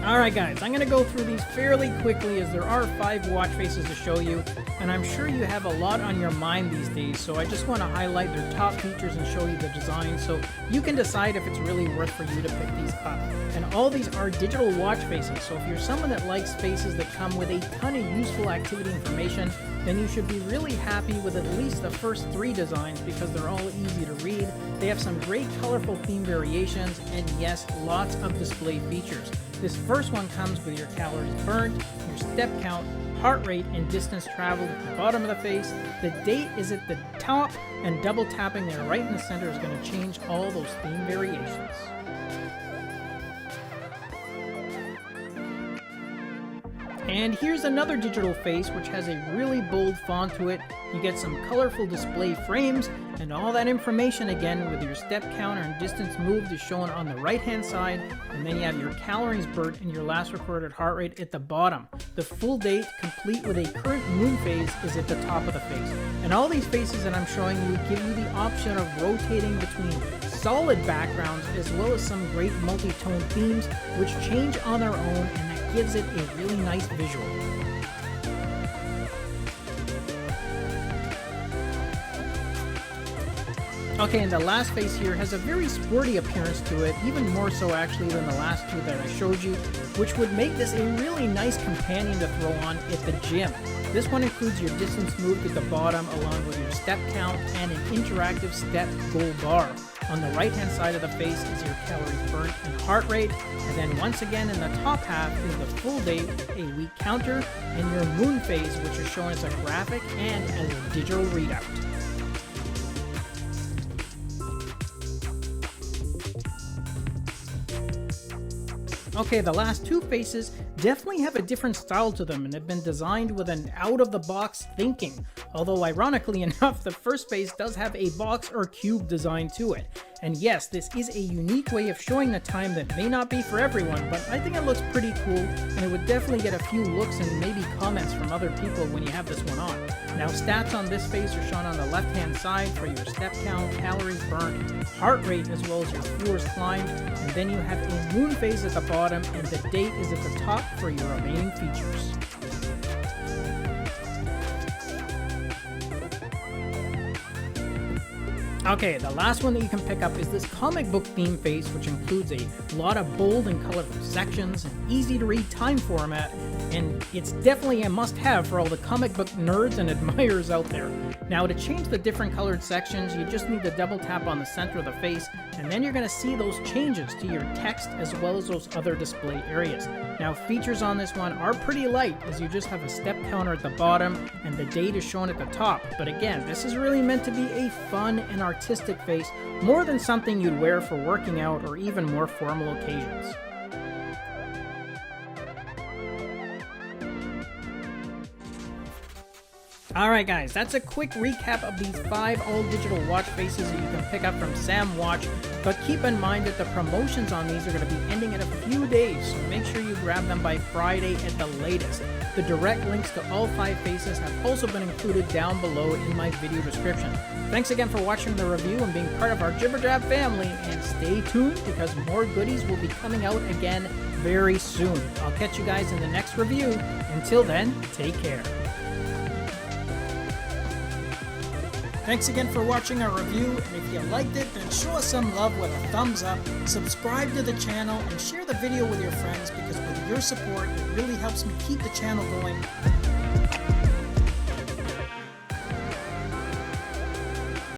Alright guys, I'm going to go through these fairly quickly as there are 5 watch faces to show you, and I'm sure you have a lot on your mind these days, so I just want to highlight their top features and show you the design so you can decide if it's really worth for you to pick these up. And all these are digital watch faces, so if you're someone that likes faces that come with a ton of useful activity information, then you should be really happy with at least the first 3 designs because they're all easy to read, they have some great colorful theme variations, and yes, lots of display features. This first one comes with your calories burnt, your step count, heart rate, and distance traveled at the bottom of the face. The date is at the top, and double tapping there right in the center is going to change all those theme variations. And here's another digital face which has a really bold font to it. You get some colorful display frames, and all that information again with your step counter and distance moved is shown on the right hand side, and then you have your calories burnt and your last recorded heart rate at the bottom. The full date, complete with a current moon phase, is at the top of the face. And all these faces that I'm showing you give you the option of rotating between solid backgrounds as well as some great multi-tone themes which change on their own, and that gives it a really nice visual. Okay, and the last face here has a very sporty appearance to it, even more so actually than the last 2 that I showed you, which would make this a really nice companion to throw on at the gym. This one includes your distance moved at the bottom along with your step count and an interactive step goal bar. On the right hand side of the face is your calories burnt and heart rate, and then once again in the top half is the full date, a week counter, and your moon phase, which is shown as a graphic and as a digital readout. Okay, the last 2 faces definitely have a different style to them and have been designed with an out-of-the-box thinking. Although ironically enough, the first face does have a box or cube design to it. And yes, this is a unique way of showing the time that may not be for everyone, but I think it looks pretty cool, and it would definitely get a few looks and maybe comments from other people when you have this one on. Now, stats on this face are shown on the left-hand side for your step count, calories burnt, heart rate, as well as your floors climbed, and then you have a moon phase at the bottom, and the date is at the top for your remaining features. Okay, the last one that you can pick up is this comic book theme face, which includes a lot of bold and colorful sections, an easy to read time format, and it's definitely a must-have for all the comic book nerds and admirers out there. Now, to change the different colored sections, you just need to double tap on the center of the face, and then you're going to see those changes to your text as well as those other display areas. Now, features on this one are pretty light, as you just have a step counter at the bottom and the date is shown at the top. But again, this is really meant to be a fun and artistic face, more than something you'd wear for working out or even more formal occasions. Alright guys, that's a quick recap of these 5 all-digital watch faces that you can pick up from Sam Watch, but keep in mind that the promotions on these are going to be ending in a few days, so make sure you grab them by Friday at the latest. The direct links to all 5 faces have also been included down below in my video description. Thanks again for watching the review and being part of our Jibber family, and stay tuned because more goodies will be coming out again very soon. I'll catch you guys in the next review. Until then, take care. Thanks again for watching our review, and if you liked it, then show us some love with a thumbs up, subscribe to the channel, and share the video with your friends because with your support, it really helps me keep the channel going.